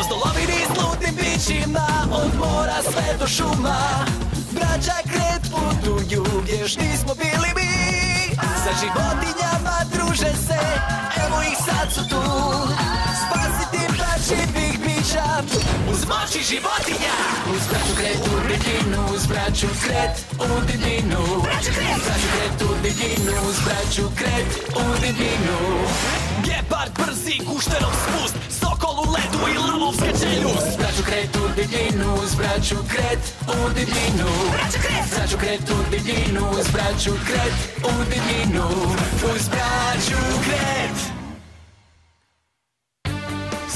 Pustolovini s lutim bićima, od mora sve do šuma. Braća Kret putuju gdje još nismo bili mi. Sa životinjama druže se, evo ih sad su tu. Spasiti plačivih bića uz moći životinja. Uz braću Kret u divljinu, uz braću Kret u divljinu. Braću Kret u divljinu, uz braću Kret u divljinu. Gepard brzi, gušterov spust, sokol u ledu i lavovska čeljust. Uz braću Kret u divljinu, uz braću Kret u divljinu. Braću Kret u divljinu, uz braću Kret u divljinu. Uz braću Kret.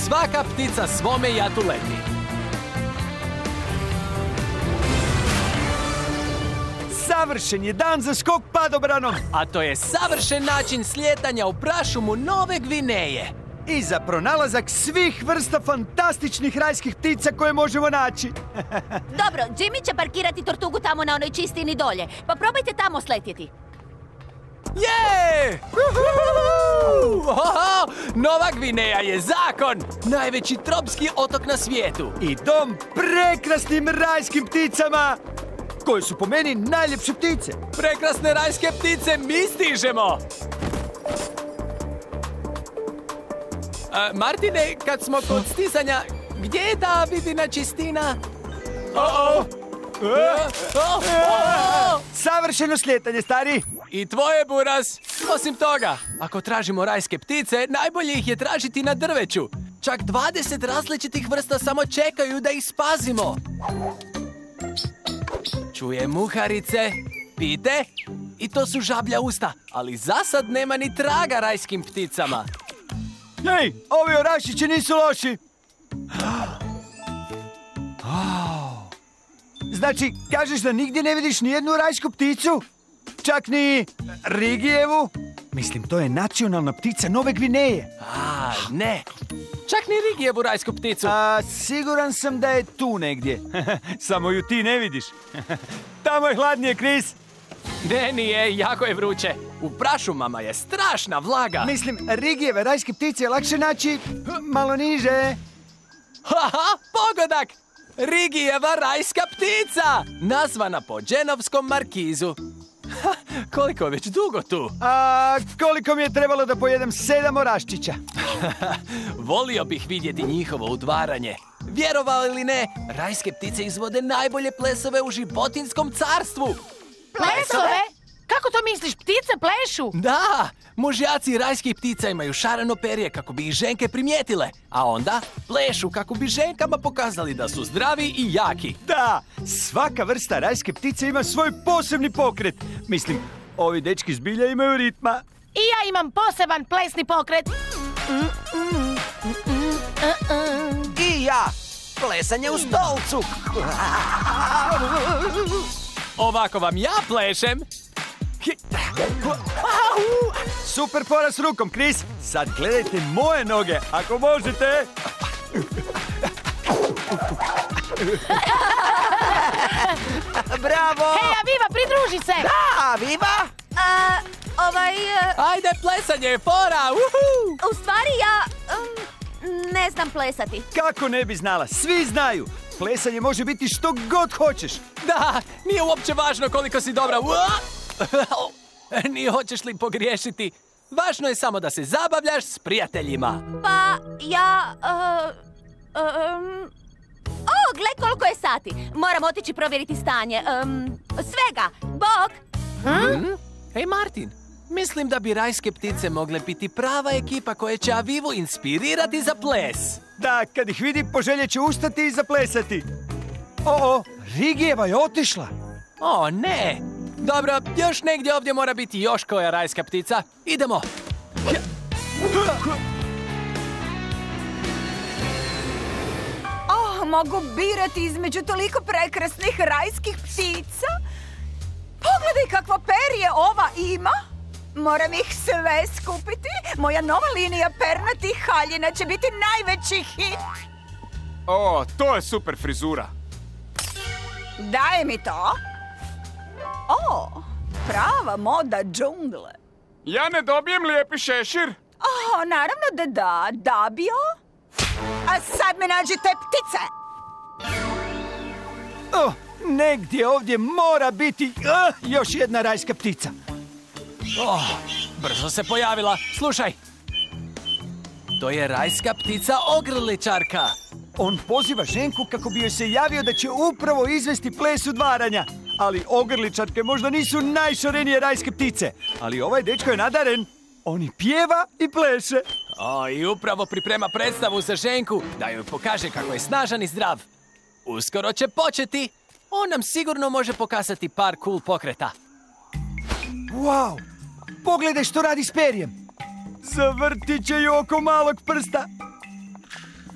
Svaka ptica svome jatu leti. Savršen je dan za skok padobranom. A to je savršen način slijetanja u prašumu Nove Gvineje. I za pronalazak svih vrsta fantastičnih rajskih ptica koje možemo naći. Dobro, Jimmy će parkirati tortugu tamo na onoj čistini dolje. Pa probajte tamo sletjeti. Je! Nova Gvineja je zakon! Najveći tropski otok na svijetu. I dom prekrasnim rajskim pticama, koje su po meni najljepše ptice. Prekrasne rajske ptice, mi stižemo! Martine, kad smo kod stizanja, gdje je ta vidina čistina? Savršeno slijetanje, stari. I tvoje, Buras. Osim toga, ako tražimo rajske ptice, najbolje ih je tražiti na drveću. Čak 20 različitih vrsta samo čekaju da ih spazimo. Čuje muharice, pite, i to su žablja usta, ali za sad nema ni traga rajskim pticama. Ej, ovi orašići nisu loši. Znači, kažeš da nigdje ne vidiš ni jednu rajsku pticu? Čak ni Rigijevu? Mislim, to je nacionalna ptica Nove Gvineje. Ne. Čak ni Rigijevu rajsku pticu. Siguran sam da je tu negdje. Samo ju ti ne vidiš. Tamo je hladnije, Chris. Ne, nije, jako je vruće. U prašumama je strašna vlaga. Mislim, Rigijeve rajske ptice je lakše naći malo niže. Haha, pogodak! Rigijeva rajska ptica! Nazvana po dženovskom markizu. Koliko je već dugo tu? Koliko mi je trebalo da pojedem 7 oraščića. Volio bih vidjeti njihovo udvaranje. Vjerovali ili ne, rajske ptice izvode najbolje plesove u životinjskom carstvu. Plesove? Kako to misliš, ptice plešu? Da, mužjaci rajskih ptica imaju šareno perje kako bi ih ženke primijetile, a onda plešu kako bi ženkama pokazali da su zdravi i jaki. Da, svaka vrsta rajske ptice ima svoj posebni pokret. Mislim, ovi dečki zbilja imaju ritma. I ja imam poseban plesni pokret. I ja, plesanje u stolcu. Ovako vam ja plešem. Super fora s rukom, Chris. Sad gledajte moje noge, ako možete. Bravo! Hej, Aviva, pridruži se! Da, Aviva! Ajde, plesanje je fora! U stvari ja ne znam plesati. Kako ne bi znala? Svi znaju. Plesanje može biti što god hoćeš. Da, nije uopće važno koliko si dobra. Ni hoćeš li pogriješiti. Važno je samo da se zabavljaš s prijateljima. Pa ja... gle koliko je sati. Moram otići provjeriti stanje. Svega. Bok! Hej, Martin. Mislim da bi rajske ptice mogle biti prava ekipa koja će Avivu inspirirati za ples. Da, kad ih vidi, poželjet će ustati i zaplesati. Rigijeva je otišla. O, ne. Dobro, još negdje ovdje mora biti još koja rajska ptica. Idemo. Mogu birati između toliko prekrasnih rajskih ptica? Pogledaj kakvo perje ova ima. Moram ih sve skupiti. Moja nova linija pernatih haljina će biti najveći hit. O, to je super frizura. Daj mi to. O, prava moda džungle. Ja ne dobijem lijepi šešir? O, naravno da da. Dabio? A sad mi nađite ptice. Negdje ovdje mora biti još jedna rajska ptica. Brzo se pojavila. Slušaj. To je rajska ptica ogrličarka. On poziva ženku kako bi joj se javio da će upravo izvesti ples udvaranja. Ali ogrličarke možda nisu najšarenije rajske ptice. Ali ovaj dečko je nadaren. On i pjeva i pleše. I upravo priprema predstavu za ženku da joj pokaže kako je snažan i zdrav. Uskoro će početi. On nam sigurno može pokazati par cool pokreta. Wow! Pogledaj što radi s perjem. Zavrtit će ju oko malog prsta.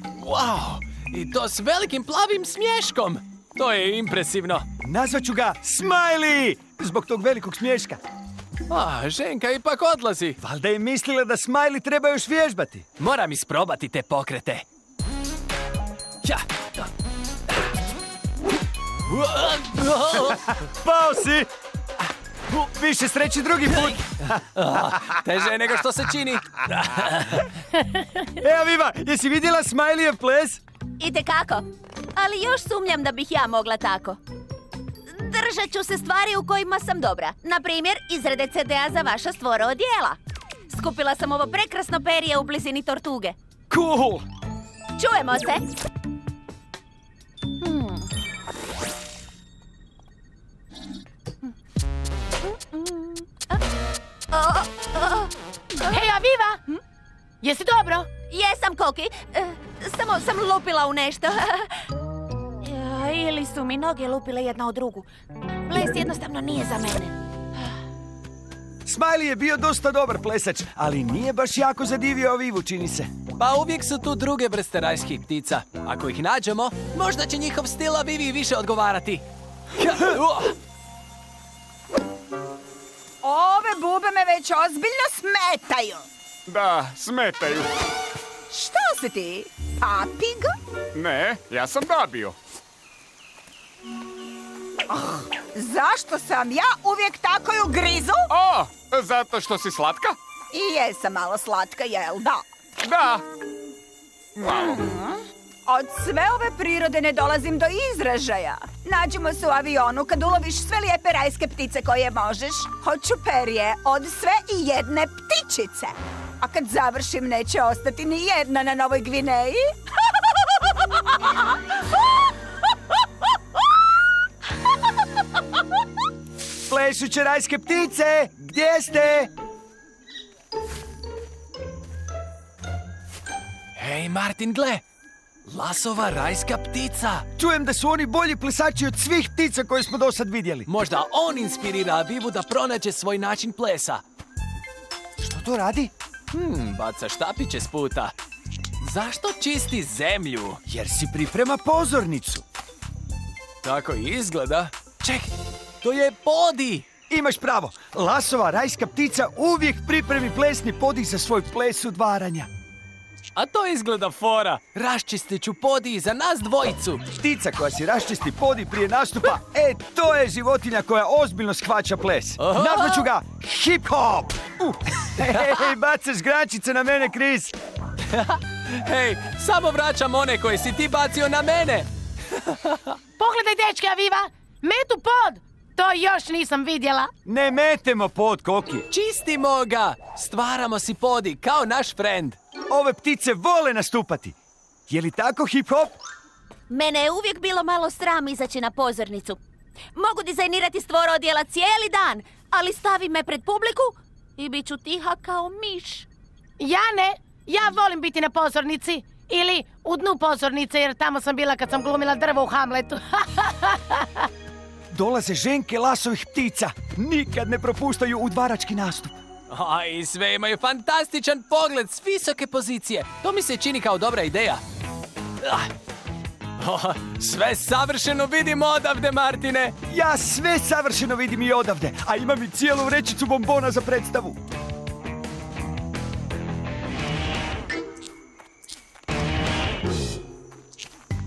Wow! I to s velikim plavim smješkom. To je impresivno. Nazvaću ga Smiley! Zbog tog velikog smješka. Ženka ipak odlazi. Valjda je mislila da Smiley treba još vježbati. Moram isprobati te pokrete. Pao si! Više sreći drugi put. Teže je nego što se čini. Evo Viva, jesi vidjela Smileyjev ples? Itekako. Ali još sumnjam da bih ja mogla tako. Držat ću se stvari u kojima sam dobra. Na primjer, izrade CD-a za vaša stvoro odijela. Skupila sam ovo prekrasno perje u blizini tortuge. Cool! Čujemo se! Hej, Aviva! Jesi dobro? Jesam, Koki. Samo sam lupila u nešto. Ili su mi noge lupile jedna u drugu. Ples jednostavno nije za mene. Smiley je bio dosta dobar plesač, ali nije baš jako zadivio Avivu, čini se. Pa uvijek su tu druge vrste rajskih ptica. Ako ih nađemo, možda će njihov stil Avivi više odgovarati. Ove bube me već ozbiljno smetaju. Da, smetaju. Što si ti? Papiga? Ne, ja sam babio. Zašto sam ja uvijek tako ju grizu? Zato što si slatka? I jesam malo slatka, jel da? Da. Malo. Od sve ove prirode ne dolazim do izražaja. Nađemo se u avionu kad uloviš sve lijepe rajske ptice koje možeš. Hoću perje od sve i jedne ptičice. A kad završim neće ostati ni jedna na Novoj Gvineji. Plešuće rajske ptice, gdje ste? Hej, Martin, gle! Lasova rajska ptica. Čujem da su oni bolji plesači od svih ptica koje smo do sad vidjeli. Možda on inspirira Avivu da pronađe svoj način plesa. Što to radi? Baca štapiće s puta. Zašto čisti zemlju? Jer si priprema pozornicu. Tako i izgleda. Ček, to je podi! Imaš pravo, Lasova rajska ptica uvijek pripremi plesni podi za svoj ples udvaranja. A to izgleda fora. Raščistit ću podi za nas dvojicu. Ptica koja si raščisti podi prije nastupa, to je životinja koja ozbiljno shvaća ples. Nazvaću ga hip-hop. Hej, bacaš grančice na mene, Chris. Hej, samo vraćam one koje si ti bacio na mene. Pogledaj, dečke, Aviva! Metu pod! To još nisam vidjela. Ne metemo pod, Koki. Čistimo ga. Stvaramo si podi, kao naš friend. Ove ptice vole nastupati. Je li tako, hip-hop? Mene je uvijek bilo malo sram izaći na pozornicu. Mogu dizajnirati stvoro odjela cijeli dan, ali stavi me pred publiku i bit ću tiha kao miš. Ja ne. Ja volim biti na pozornici. Ili u dnu pozornice, jer tamo sam bila kad sam glumila drvo u Hamletu. Dolaze ženke Lasovih ptica. Nikad ne propuštaju udvarački nastup. I sve imaju fantastičan pogled s visoke pozicije. To mi se čini kao dobra ideja. Sve savršeno vidim odavde, Martine. Ja sve savršeno vidim i odavde, a imam i cijelu vrećicu bombona za predstavu.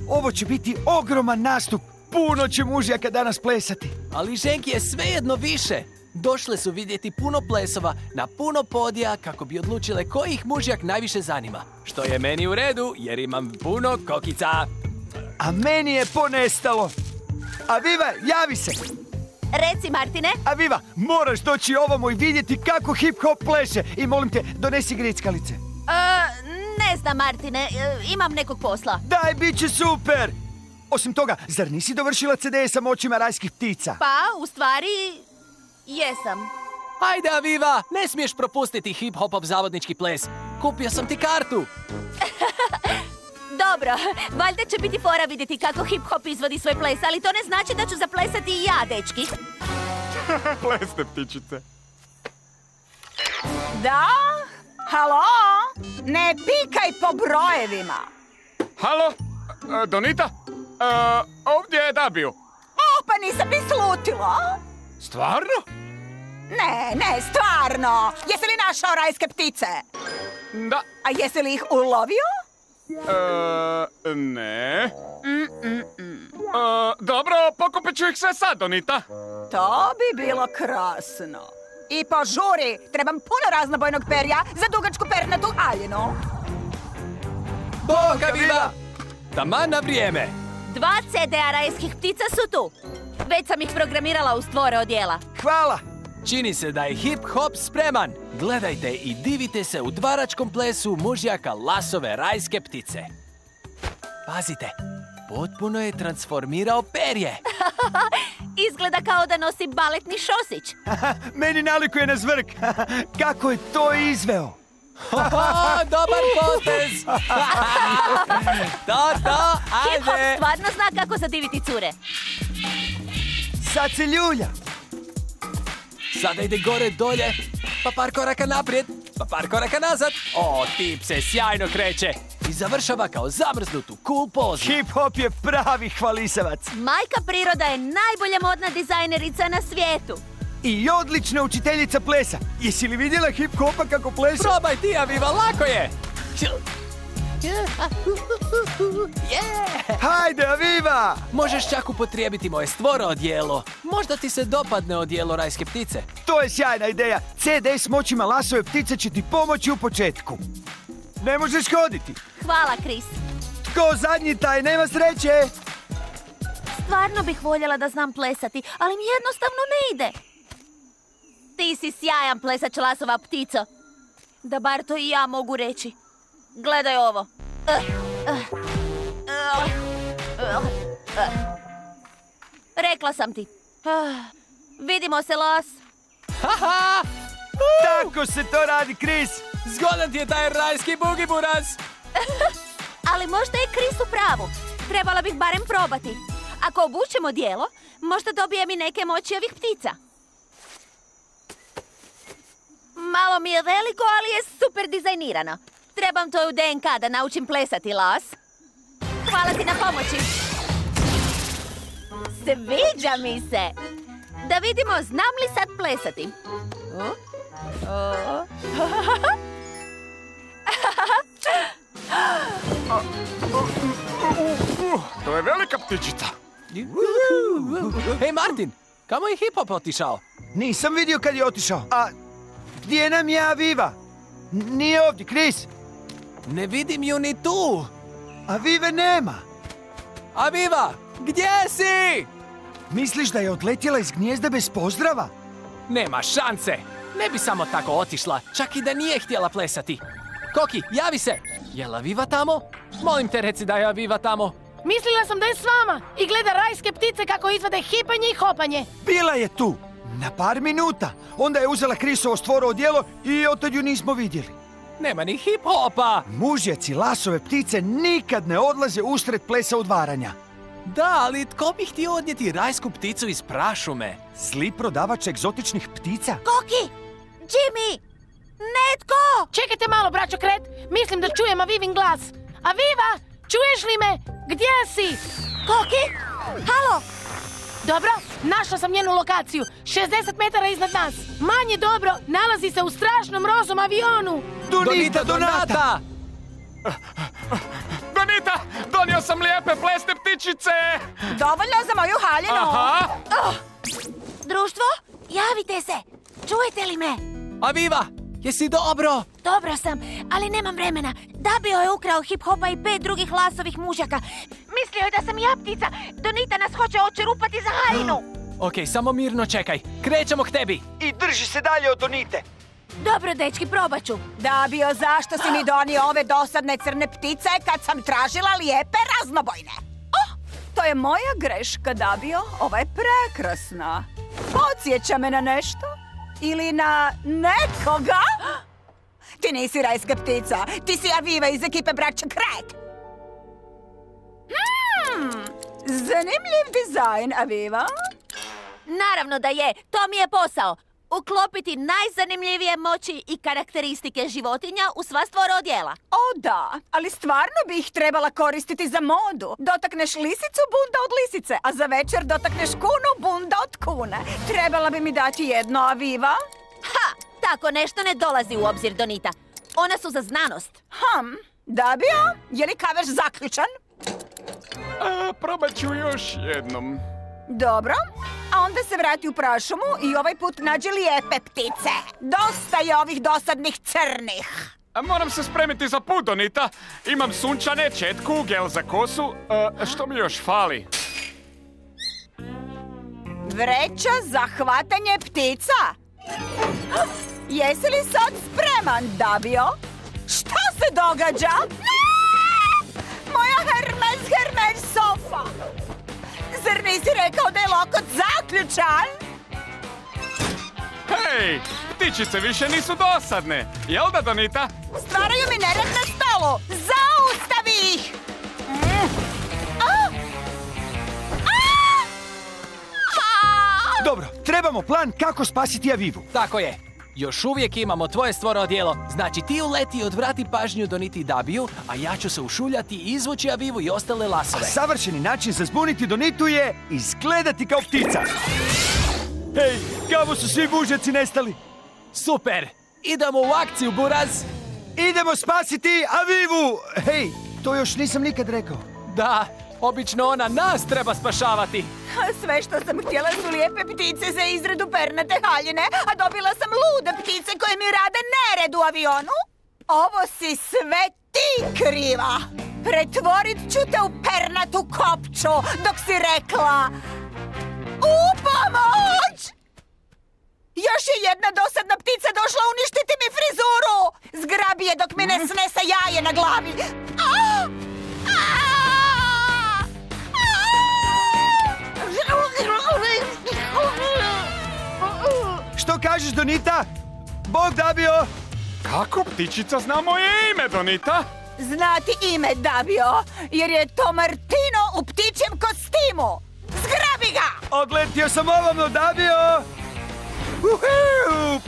Ovo će biti ogroman nastup. Puno će mužjaka danas plesati. Ali ženki je svejedno više. Došle su vidjeti puno plesova na puno podija kako bi odlučile koji ih mužjak najviše zanima. Što je meni u redu jer imam puno kokica. A meni je ponestalo. Aviva, javi se. Reci, Martine. Aviva, moraš doći ovamo i vidjeti kako hip-hop pleše. I molim te, donesi grickalice. Ne znam, Martine, imam nekog posla. Daj, bit će super! Osim toga, zar nisi dovršila CD sa moćima rajskih ptica? Pa, u stvari, jesam. Ajde, Aviva, ne smiješ propustiti hip-hopov zavodnički ples. Kupio sam ti kartu. Dobro, valjda će biti fora vidjeti kako hip-hop izvodi svoj ples, ali to ne znači da ću zaplesati i ja, dečki. Plesne ptičice. Da? Halo? Ne pikaj po brojevima. Halo? Donita? Ovdje je W. Pa nisam ni slutila. Stvarno? Ne, stvarno. Jesi li našao rajske ptice? Da. A jesi li ih ulovio? Ne. Dobro, pokupit ću ih sve sad, Donita. To bi bilo krasno. I požuri, trebam puno raznobojnog perja za dugačku pernatu haljinu. Bog, Aviva! Taman na vrijeme. 2 CD-a rajskih ptica su tu. Već sam ih programirala u stvore odjela. Hvala! Čini se da je hip-hop spreman. Gledajte i divite se u dvaračkom plesu mužjaka Lasove rajske ptice. Pazite, potpuno je transformirao perje. Izgleda kao da nosi baletni šosić. Meni nalikuje na zvrk. Kako je to izveo? Dobar potez! To, Hip-hop ajde! stvarno zna kako zadiviti cure. Sad se ljulja. Sada ide gore dolje, pa par koraka naprijed, pa par koraka nazad. O, tip se sjajno kreće i završava kao zamrznutu cool pozu. Hip-hop je pravi hvalisavac. Majka priroda je najbolja modna dizajnerica na svijetu. I odlična učiteljica plesa. Jesi li vidjela hip-hopa kako pleše? Probaj ti, Aviva, lako je! Hajde, Aviva! Možeš čak upotrijebiti moje stvoro odijelo. Možda ti se dopadne odijelo rajske ptice. To je sjajna ideja. CD s moćima Lasove ptice će ti pomoći u početku. Ne možeš hoditi. Hvala, Chris. Tko zadnji taj nema sreće. Stvarno bih voljela da znam plesati, ali mi jednostavno ne ide. Ti si sjajan plesač, Lasova ptico. Da bar to i ja mogu reći. Gledaj ovo. Rekla sam ti. Vidimo se, Las. Haha! Tako se to radi, Chris. Zgodan ti je taj rajski bugiburaz. Ali možda je Chris u pravu. Trebala bih barem probati. Ako obučemo odijelo, možda dobijem i neke moći ovih ptica. Malo mi je veliko, ali je super dizajnirano. Trebam to u DNK da naučim plesati, Las. Hvala ti na pomoći. Sviđa mi se. Da vidimo, znam li sad plesati. To je velika ptičica. Hej, Martin, kamo je hip-hop otišao? Nisam vidio kad je otišao. A gdje nam je Aviva? Nije ovdje, Chris. Ne vidim ju ni tu. Avive nema. Aviva, gdje si? Misliš da je odletjela iz gnijezda bez pozdrava? Nema šanse. Ne bi samo tako otišla, čak i da nije htjela plesati. Koki, javi se. Je li Aviva tamo? Molim te, reci da je Aviva tamo. Mislila sam da je s vama i gleda rajske ptice kako izvade hipanje i hopanje. Bila je tu. Na par minuta. Onda je uzela Chrisovo stvoro odijelo i otad ju nismo vidjeli. Nema ni hip-hopa. Mužjaci Lasove ptice nikad ne odlaze usred plesa udvaranja. Da, ali tko bi htio odnijeti rajsku pticu iz prašume? Zli prodavač egzotičnih ptica? Koki! Jimmy! Netko! Čekajte malo, braćo Kret. Mislim da čujem Avivin glas. Aviva, čuješ li me? Gdje si? Koki? Halo! Dobro, našla sam njenu lokaciju. 60 metara iznad nas. Manje dobro, nalazi se u strašnom rozom avionu. Donita Donata! Donita, donio sam lijepe plesne ptičice. Dovoljno za moju haljinu. Aha. Društvo? Javite se! Čujete li me? Aviva, jesi dobro? Dobro sam, ali nemam vremena. Dabio je ukrao hip-hopa i 5 drugih lasovih mužjaka. Mislio je da sam ja ptica. Donita nas hoće očerupati za haljinu. Ok, samo mirno čekaj. Krećemo k tebi. I drži se dalje od Donite. Dobro, dečki, probat ću. Dabio, zašto si mi donio ove dosadne crne ptice kad sam tražila lijepe raznobojne? Oh, to je moja greška, Dabio. Ova je prekrasna. Podsjeća me na nešto? Ili na nekoga? Ti nisi rajska ptica. Ti si Aviva iz ekipe Braća Kret. Zanimljiv dizajn, Aviva. Naravno da je, to mi je posao. Uklopiti najzanimljivije moći i karakteristike životinja u sva stvora odjela. O da, ali stvarno bi ih trebala koristiti za modu. Dotakneš lisicu, bunda od lisice, a za večer dotakneš kunu, bunda od kune. Trebala bi mi dati jedno, Aviva. Ha! Tako nešto ne dolazi u obzir, Donita. Ona su za znanost. Dabio, je li kaveš zaključan? Probat ću još jednom. Dobro, a onda se vrati u prašumu i ovaj put nađi lijepe ptice. Dosta je ovih dosadnih crnih. Moram se spremiti za put, Donita. Imam sunčane, četku, gel za kosu. Što mi još fali? Vreća za hvatanje ptica. Jesi li sad spreman, Dabio? Šta se događa? Moja Hermes sofa. Zar nisi rekao da je lokot zaključan? Hej, ptičice više nisu dosadne. Jel da, Donita? Stvaraju mi nered na stolu. Zaustavi ih! Dobro, trebamo plan kako spasiti Avivu. Tako je. Još uvijek imamo tvoje stvoro odjelo. Znači ti uleti i odvrati pažnju Doniti i Dabiju, a ja ću se ušuljati i izvući Avivu i ostale lasove. A savršeni način za zbuniti Donitu je izgledati kao ptica. Hej, kamo su svi mužjaci nestali? Super! Idemo u akciju, Buraz! Idemo spasiti Avivu! Hej, to još nisam nikad rekao. Da, obično ona nas treba spašavati. Sve što sam htjela su lijepe ptice za izradu pernate haljine, a dobila sam lude ptice koje mi rade nered u avionu. Ovo si sve ti kriva. Pretvorit ću te u pernatu kopču dok si rekla u pomoć! Još je jedna dosadna ptica došla uništiti mi frizuru. Zgrabi je dok mi ne snese jaje na glavi. Što kažeš, Donita? Bog Dabio! Kako ptičica zna moje ime, Donita? Znati ime, Dabio, jer je to Martino u ptičjem kostimu. Zgrabi ga! Odletio sam ovamo, Dabio!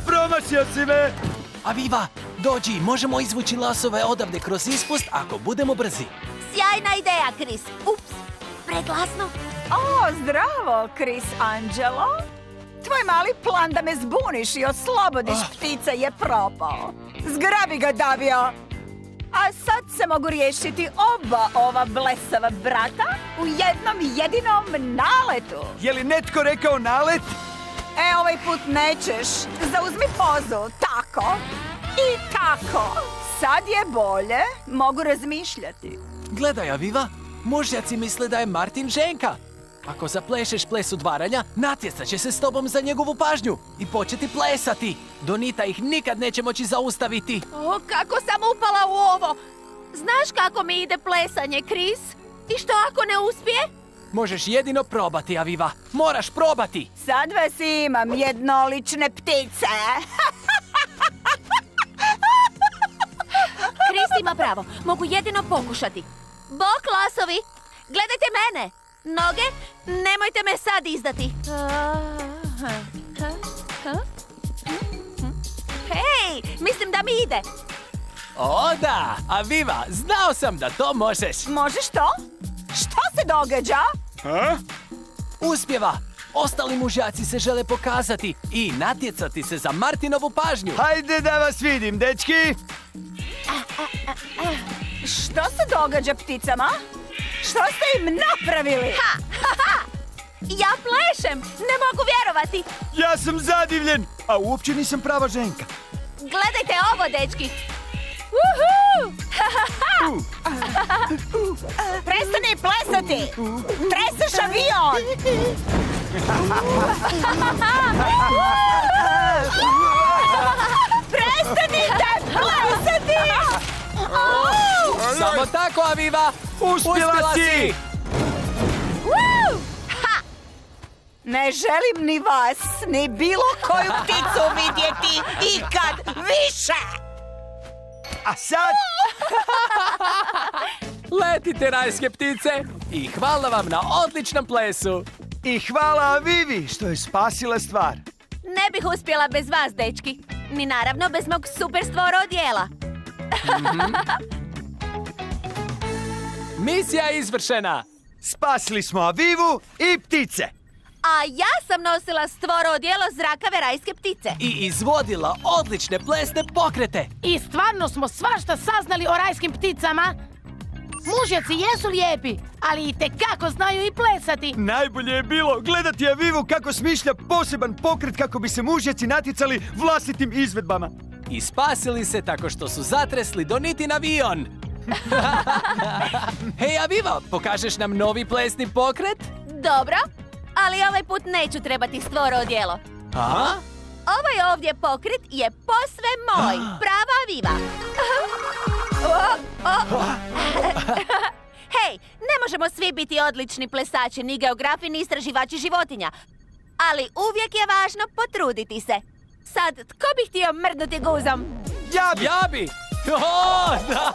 Promašio si me! Aviva, dođi, možemo izvući lasove odavde kroz ispust ako budemo brzi. Sjajna ideja, Chris. Ups, preglasno. O, zdravo, Chris Angelo. Tvoj mali plan da me zbuniš i oslobodiš ptica je propao. Zgrabi ga, Dabio. A sad se mogu riješiti oba ova blesava brata u jednom jedinom naletu. Je li netko rekao nalet? Ovaj put nećeš. Zauzmi pozu. Tako. I tako. Sad je bolje. Mogu razmišljati. Gledaj, Aviva, mužjaci misle da je Martin ženka. Ako zaplešeš ples udvaranja, natjecat će se s tobom za njegovu pažnju i početi plesati. Donita ih nikad neće moći zaustaviti. O, kako sam upala u ovo. Znaš kako mi ide plesanje, Chris? I što ako ne uspije? Možeš jedino probati, Aviva. Moraš probati. Sad vas imam, jednolične ptice. Chris ima pravo. Mogu jedino pokušati. Bok, lasovi! Gledajte mene! Noge, nemojte me sad izdati. Hej, mislim da mi ide. O da, Aviva, znao sam da to možeš. Možeš to? Što se događa? Uspjeva. Ostali mužjaci se žele pokazati i natjecati se za Martinovu pažnju. Hajde da vas vidim, dečki! Što se događa pticama? Što ste im napravili? Ja plešem! Ne mogu vjerovati! Ja sam zadivljen, a uopće nisam prava ženka. Gledajte ovo, dečki! Uhu! Prestani plesati! Treseš avion! Prestanite plesati! Samo tako, Aviva! Uspjela si! Ne želim ni vas, ni bilo koju pticu vidjeti ikad više! A sad... Letite, rajske ptice! I hvala vam na odličnom plesu! I hvala Avivi što je spasila stvar. Ne bih uspjela bez vas, dečki. Ni naravno bez mog super stvora odijela. Misija je izvršena! Spasili smo Avivu i ptice. A ja sam nosila stvoro odijelo zrakave rajske ptice. I izvodila odlične plesne pokrete! I stvarno smo svašta saznali o rajskim pticama. Mužjaci jesu lijepi, ali i tekako znaju i plesati. Najbolje je bilo gledati Avivu kako smišlja poseban pokret kako bi se mužjaci natjecali vlastitim izvedbama. I spasili se tako što su zatresli Donitin avion! Hej, Aviva, pokažeš nam novi plesni pokret? Dobro, ali ovaj put neću trebati stvoro odijelo. A? Ovaj ovdje pokret je posve moj, prava Aviva. Hej, ne možemo svi biti odlični plesači, ni geografi, ni istraživači životinja. Ali uvijek je važno potruditi se. Sad, tko bi htio mrdnuti guzom? Ja bi... Ja bi! O, da!